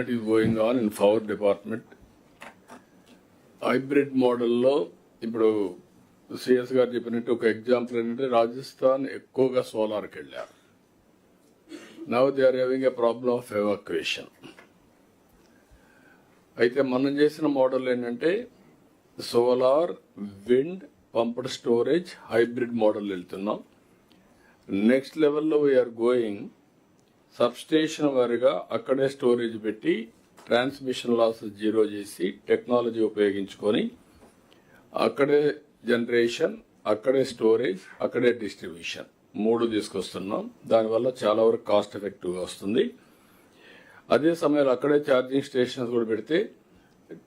is going on in power department. Hybrid మోడల్లో ఇప్పుడు CS గారు చెప్పినట్టు ఒక ఎగ్జాంపుల్ ఏంటంటే రాజస్థాన్ ఎక్కువగా సోలార్కి వెళ్ళారు. Now they are having a problem of evacuation. అయితే మనం చేసిన మోడల్ ఏంటంటే solar, wind, pumped storage, hybrid model వెళ్తున్నాం. నెక్స్ట్ లెవెల్లో వీఆర్ గోయింగ్ సబ్స్టేషన్ వారిగా అక్కడే స్టోరేజ్ పెట్టి ట్రాన్స్మిషన్ లాస్ జీరో చేసి టెక్నాలజీ ఉపయోగించుకొని అక్కడే జనరేషన్, అక్కడే స్టోరేజ్, అక్కడే డిస్ట్రిబ్యూషన్ 3 తీసుకొస్తున్నాం. దానివల్ల చాలా వరకు కాస్ట్ ఎఫెక్టివ్గా వస్తుంది. అదే సమయంలో అక్కడే ఛార్జింగ్ స్టేషన్స్ కూడా పెడితే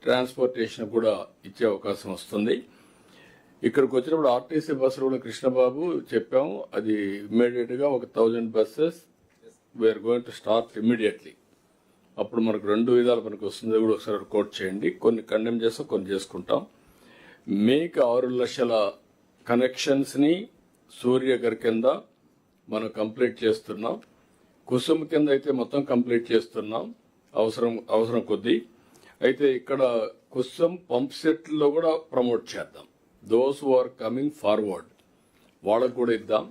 ట్రాన్స్పోర్టేషన్ కూడా ఇచ్చే అవకాశం వస్తుంది. ఇక్కడికి వచ్చినప్పుడు ఆర్టీసీ బస్సులు కూడా కృష్ణబాబు చెప్పాము, అది ఇమ్మీడియట్గా ఒక 1000 buses we are going to start immediately. అప్పుడు మనకు 2 విధాలు మనకు వస్తుంది, కూడా ఒకసారి కోట్ చేయండి. కొన్ని కండెమ్ చేస్తాం, కొన్ని చేసుకుంటాం. మీకు 6 లక్షల కనెక్షన్స్ని సూర్యగర్ కింద మనం కంప్లీట్ చేస్తున్నాం. కుసుమ్ కింద అయితే మొత్తం కంప్లీట్ చేస్తున్నాం అవసరం కొద్దీ. అయితే ఇక్కడ కుసుమ్ పంప్ సెట్లో కూడా ప్రమోట్ చేద్దాం. Those who are coming forward వాళ్ళకు కూడా ఇద్దాం.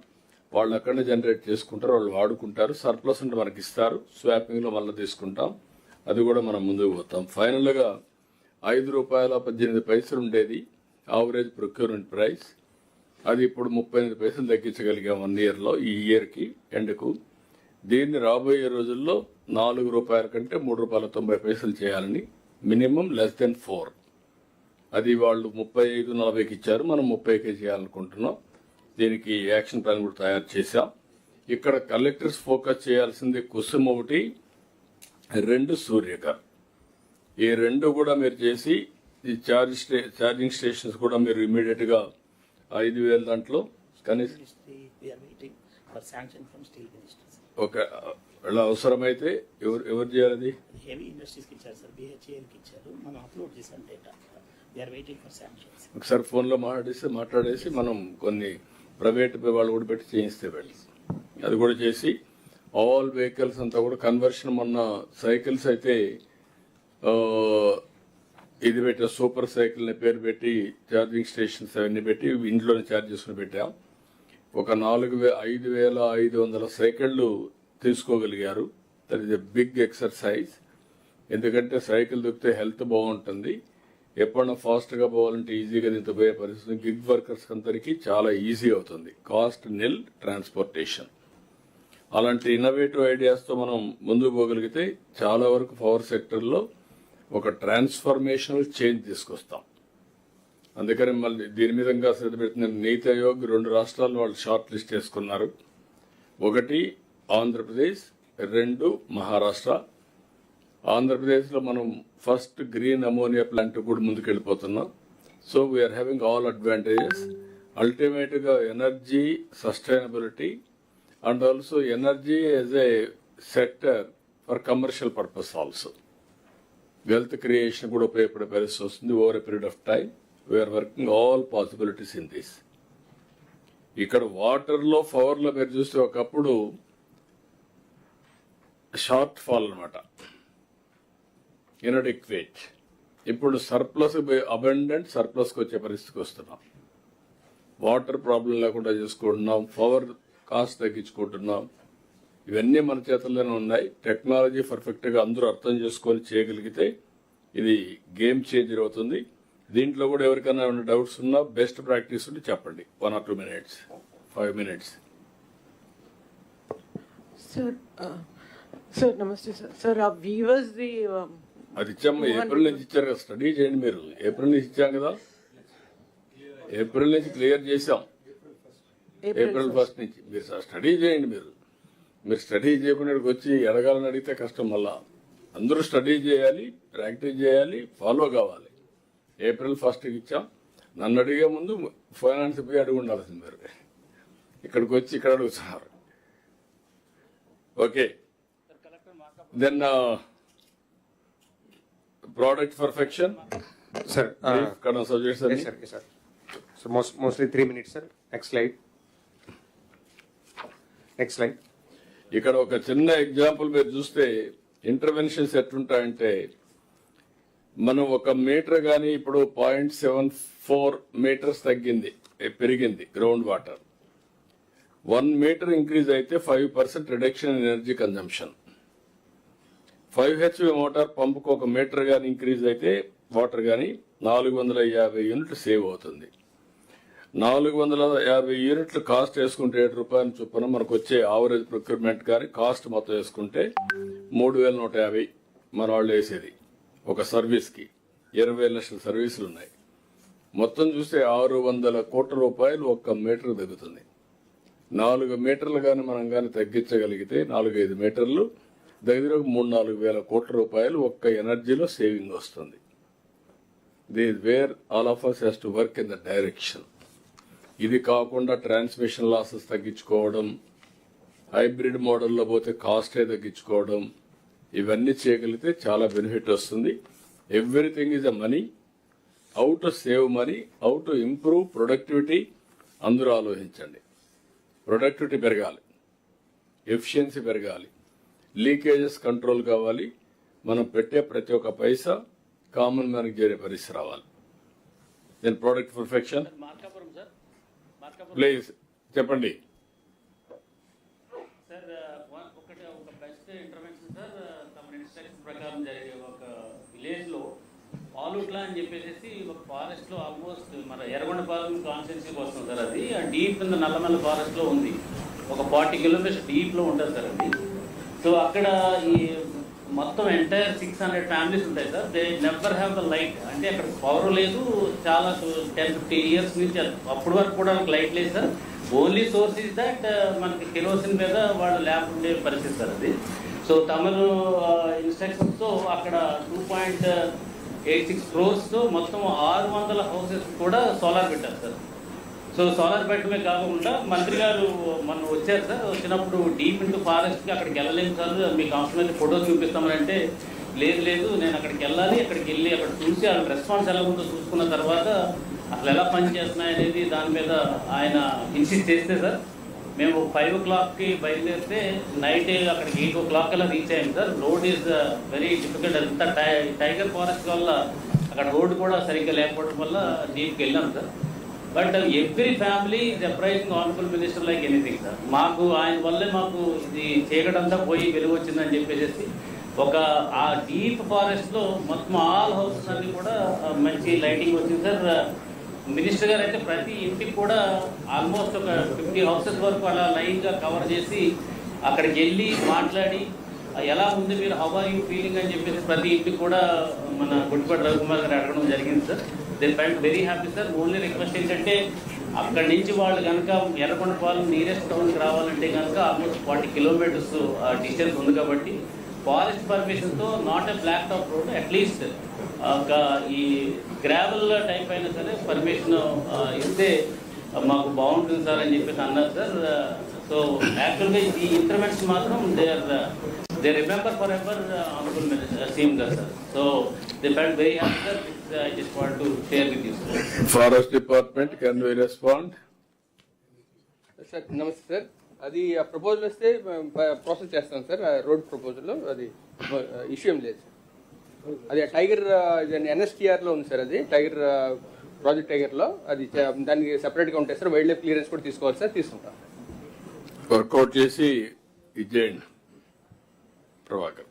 వాళ్ళు అక్కడనే జనరేట్ చేసుకుంటారు, వాళ్ళు వాడుకుంటారు. సర్ప్లస్ ఉంటే మనకి ఇస్తారు, స్వాపింగ్లో మళ్ళీ తీసుకుంటాం. అది కూడా మనం ముందుకు పోతాం. ఫైనల్గా ₹5.18 ఉండేది యావరేజ్ ప్రొక్యూర్మెంట్ ప్రైస్. అది ఇప్పుడు 38 పైసలు తగ్గించగలిగాం 1 ఇయర్లో, ఈ ఇయర్కి ఎండ్కు. దీన్ని రాబోయే రోజుల్లో ₹4 కంటే ₹3.90 చేయాలని, మినిమం <4. అది వాళ్ళు 35-40కి ఇచ్చారు, మనం 30కే చేయాలనుకుంటున్నాం. దీనికి యాక్షన్ ప్లాన్ కూడా తయారు చేశాం. ఇక్కడ కలెక్టర్స్ ఫోకస్ చేయాల్సింది కుసుమ్ ఒకటి, 2 సూర్యగర్. ఈ 2 కూడా మీరు చేసి ఈ ఛార్జింగ్ స్టేషన్స్ కూడా మీరు ఇమీడియట్ గా 5,000 దాంట్లో కనీసం ఒక అవసరమైతే ఎవరు చేయాలి? హెవీ ఇండస్ట్రీస్కి ఇచ్చారు సార్, BHEL కి ఇచ్చారు. మనం అప్లోడ్ చేసాం data. They are waiting for sanctions. ఒకసారి ఫోన్లో మాట్లాడేసి మనం కొన్ని ప్రైవేట్ వాళ్ళు కూడా పెట్టి చేయిస్తే వెళ్ళి అది కూడా చేసి ఆల్ వెహికల్స్ అంతా కూడా కన్వర్షన్. మొన్న సైకిల్స్ అయితే ఇది పెట్టా, సూపర్ సైకిల్ ని పేరు పెట్టి ఛార్జింగ్ స్టేషన్స్ అవన్నీ పెట్టి ఇంట్లోనే ఛార్జ్ చేసుకుని పెట్టాం. ఒక 5,500 సైకిళ్లు తీసుకోగలిగారు. That is a big exercise. ఎందుకంటే సైకిల్ దొరికితే హెల్త్ బాగుంటుంది. ఎప్పుడన్నా ఫాస్ట్గా పోవాలంటే ఈజీగా దీంతో పోయే పరిస్థితి. గిగ్ వర్కర్స్ అందరికీ చాలా ఈజీ అవుతుంది. కాస్ట్ నిల్ ట్రాన్స్పోర్టేషన్. అలాంటి ఇన్నోవేటివ్ ఐడియాస్తో మనం ముందుకు పోగలిగితే చాలా వరకు పవర్ సెక్టర్లో ఒక ట్రాన్స్ఫర్మేషనల్ చేంజ్ తీసుకొస్తాం. అందుకని మళ్ళీ దీని మీద శ్రద్ధ పెడుతున్న నీతి ఆయోగ్ 2 రాష్ట్రాలను వాళ్ళు షార్ట్ లిస్ట్ చేసుకున్నారు. 1 ఆంధ్రప్రదేశ్, 2 మహారాష్ట్ర. ఆంధ్రప్రదేశ్లో మనం ఫస్ట్ గ్రీన్ అమోనియా ప్లాంట్ కూడా ముందుకెళ్ళిపోతున్నాం. So we are having all advantages. అల్టిమేట్గా energy sustainability and also energy as a sector for commercial purpose also. Wealth creation కూడా ఉపయోగపడే పరిస్థితి వస్తుంది. Over a period of time we are working all possibilities in this. ఇక్కడ వాటర్లో, పవర్లో మీరు చూస్తే ఒకప్పుడు షార్ట్ ఫాల్ అనమాట, ఇన్అడెక్వేట్. ఇప్పుడు సర్ప్లస్, అబండెంట్ సర్ప్లస్కి వచ్చే పరిస్థితికి వస్తున్నాం. వాటర్ ప్రాబ్లం లేకుండా చేసుకుంటున్నాం, పవర్ కాస్ట్ తగ్గించుకుంటున్నాం. ఇవన్నీ మన చేతుల్లోనే ఉన్నాయి. టెక్నాలజీ పర్ఫెక్ట్గా అందరూ అర్థం చేసుకొని చేయగలిగితే ఇది గేమ్ చేంజర్ అవుతుంది. దీంట్లో కూడా ఎవరికైనా డౌట్స్ ఉన్నా బెస్ట్ ప్రాక్టీస్ ఉంటే చెప్పండి. 1 or 2 minutes, 5 minutes. సార్ నమస్తే సార్. సార్ ఆ వీవర్స్ ది అది ఇచ్చాము, ఏప్రిల్ నుంచి ఇచ్చారు కదా, స్టడీ చేయండి మీరు. ఏప్రిల్ నుంచి ఇచ్చాం కదా, ఏప్రిల్ నుంచి క్లియర్ చేశాం. ఏప్రిల్ 1 నుంచి మీరు స్టడీ చేయండి. మీరు స్టడీ చేయకుండా వచ్చి ఎడగాలని అడిగితే కష్టం. మళ్ళా అందరూ స్టడీ చేయాలి, ప్రాక్టీస్ చేయాలి, ఫాలో కావాలి. ఏప్రిల్ 1కి ఇచ్చాం. నన్ను అడిగే ముందు ఫైనాన్స్ పోయి అడుగు ఉండాల్సింది. మీరు ఇక్కడికి వచ్చి ఇక్కడ అడుగుతున్నారు. Okay, then product perfection sir. Subjects అన్ని sir mostly 3 minutes sir. Next slide. ఇక్కడ ఒక చిన్న ఎగ్జాంపుల్ మీరు చూస్తే ఇంటర్వెన్షన్స్ ఎట్లుంటాయంటే మనం 1 మీటర్ కానీ ఇప్పుడు 0.74 మీటర్స్ పెరిగింది గ్రౌండ్ వాటర్. 1 మీటర్ ఇంక్రీజ్ అయితే 5% reduction in energy consumption. 5 HP motor పంపుకు 1 మీటర్ కానీ ఇంక్రీజ్ అయితే వాటర్ కానీ 450 యూనిట్లు సేవ్ అవుతుంది. 450 యూనిట్లు కాస్ట్ వేసుకుంటే 7 రూపాయల చొప్పున మనకు వచ్చే ఆవరేజ్ ప్రొక్యూర్మెంట్ కానీ కాస్ట్ మొత్తం వేసుకుంటే 3150 మన వాళ్ళు వేసేది ఒక సర్వీస్కి. 20 లక్షల సర్వీసులు ఉన్నాయి. మొత్తం చూస్తే 600 కోట్ల రూపాయలు 1 మీటర్ తగ్గుతుంది. 4 మీటర్లు కానీ మనం కానీ తగ్గించగలిగితే 4-5 మీటర్లు దగ్గర 3-4 వేల కోట్ల రూపాయలు ఒక్క ఎనర్జీలో సేవింగ్ వస్తుంది. This where all of us has to work in the direction. ఇది కాకుండా ట్రాన్స్మిషన్ లాసెస్ తగ్గించుకోవడం, హైబ్రిడ్ మోడల్లో పోతే కాస్టే తగ్గించుకోవడం, ఇవన్నీ చేయగలిగితే చాలా బెనిఫిట్ వస్తుంది. Everything is a money. How to save money, how to improve productivity అందరూ ఆలోచించండి. ప్రొడక్టివిటీ పెరగాలి, ఎఫిషియన్సీ పెరగాలి, లీకేజెస్ కంట్రోల్ కావాలి. మనం పెట్టే ప్రతి ఒక్క పైసా కామన్ మ్యాన్కి చేరే పరిస్థితి రావాలి. Then product perfection. Markapuram sir, Markapuram please చెప్పండి. సార్ ఒక బెస్ట్ ఇంటర్వెన్షన్ సార్. తమ ఇన్స్ట్రక్షన్ ప్రకారం జరిగే ఒక విలేజ్లో పాలుట్లా అని చెప్పేసి ఒక ఫారెస్ట్లో ఆల్మోస్ట్ మన ఎర్రగొండపాలెం కాన్స్టిట్యున్సీకి వస్తుంది సార్. అది డీప్ కింద నల్లమల్ల ఫారెస్ట్లో ఉంది. ఒక 40 కిలోమీటర్స్ డీప్లో ఉంటుంది సార్ అది. సో అక్కడ ఈ మొత్తం ఎంటైర్ 600 ఫ్యామిలీస్ ఉంటాయి sir. They never have the light. అంటే అక్కడ పవర్ లేదు. చాలా 10-15 ఇయర్స్ నుంచి అప్పటి వరకు కూడా లైట్ లేదు sir. Only source is that మనకి కెరోసిన్ మీద వాళ్ళు ల్యాబ్ ఉండే పరిస్థితి సార్ అది. సో తమరు ఇన్స్ట్రక్షన్స్తో అక్కడ 2.86 crores మొత్తం 600 హౌసెస్ కూడా సోలార్ పెట్టారు సార్. సో సోలార్ పెట్టడమే కాకుండా మంత్రి గారు మొన్న వచ్చారు సార్. వచ్చినప్పుడు డీప్ ఇంటూ ఫారెస్ట్కి అక్కడికి వెళ్ళలేము సార్, మీకు అవసరమైతే ఫోటోస్ చూపిస్తామనంటే లేదు నేను అక్కడికి వెళ్ళాలి, అక్కడికి వెళ్ళి అక్కడ చూసి వాళ్ళ రెస్పాన్స్ ఎలా ఉందో చూసుకున్న తర్వాత అసలు ఎలా పని చేస్తున్నాయి అనేది దాని మీద ఆయన ఇన్సిస్ట్ చేస్తే సార్ మేము 5 o'clockకి బయలుదేరితే నైట్ అక్కడికి 8 o'clock అలా రీచ్ అయ్యాం sir. Road is very difficult. అంతా టైగర్ ఫారెస్ట్ వల్ల అక్కడ రోడ్ కూడా సరిగ్గా లేకపోవడం వల్ల డీప్కి వెళ్ళాం sir. But every family is uprising honourable minister like anything sir. మాకు ఆయన వల్లే మాకు ఇది చీకటంతా పోయి వెలుగు వచ్చిందని చెప్పేసి ఒక ఆ డీప్ ఫారెస్ట్లో మొత్తం ఆల్ హౌసెస్ అన్ని కూడా మంచి లైటింగ్ వచ్చింది సార్. మినిస్టర్ గారు అయితే ప్రతి ఇంటికి కూడా ఆల్మోస్ట్ ఒక 50 హౌసెస్ వరకు అలా లైన్గా కవర్ చేసి అక్కడికి వెళ్ళి మాట్లాడి ఎలా ఉంది మీరు, హౌ ఆర్ యూ ఫీలింగ్ అని చెప్పేసి ప్రతి ఇంటికి కూడా మన గుడిపాటి రవికుమార్ గారు అడగడం జరిగింది sir. They find very happy sir. Only request ఏంటంటే అక్కడి నుంచి వాళ్ళు కనుక ఎర్రగొండపాలెం నియరెస్ట్ టౌన్కి రావాలంటే కనుక ఆల్మోస్ట్ 40 kilometers డిస్టెన్స్ ఉంది కాబట్టి ఫారెస్ట్ పర్మిషన్తో not a black top road at least ఒక ఈ గ్రావెల్ టైప్ అయినా సరే పర్మిషన్ ఇస్తే మాకు బాగుంటుంది సార్ అని చెప్పేసి అన్నారు సార్. సో యాక్చువల్గా ఈ ఇంటర్వెన్షన్ మాత్రం they remember for ever honourable minister CM గారు sir. So they felt very happy sir. I just want to share with you, sir. Forest Department, can we respond? Sir నమస్తే sir. అది ఆ proposal వస్తే process చేస్తాం sir. Road proposal అది issue ఏం లేదు sir. అది టైగర్ ఎన్ఎస్టీఆర్లో ఉంది సార్. అది టైగర్ ప్రాజెక్ట్ టైగర్లో అది దానికి సెపరేట్గా ఉంటాయి సార్. వైల్డ్ లైఫ్ క్లియరెన్స్ కూడా తీసుకోవాలి సార్. తీసుకుంటాం. వర్కౌట్ చేసి ఇచ్చేయండి ప్రభాకర్.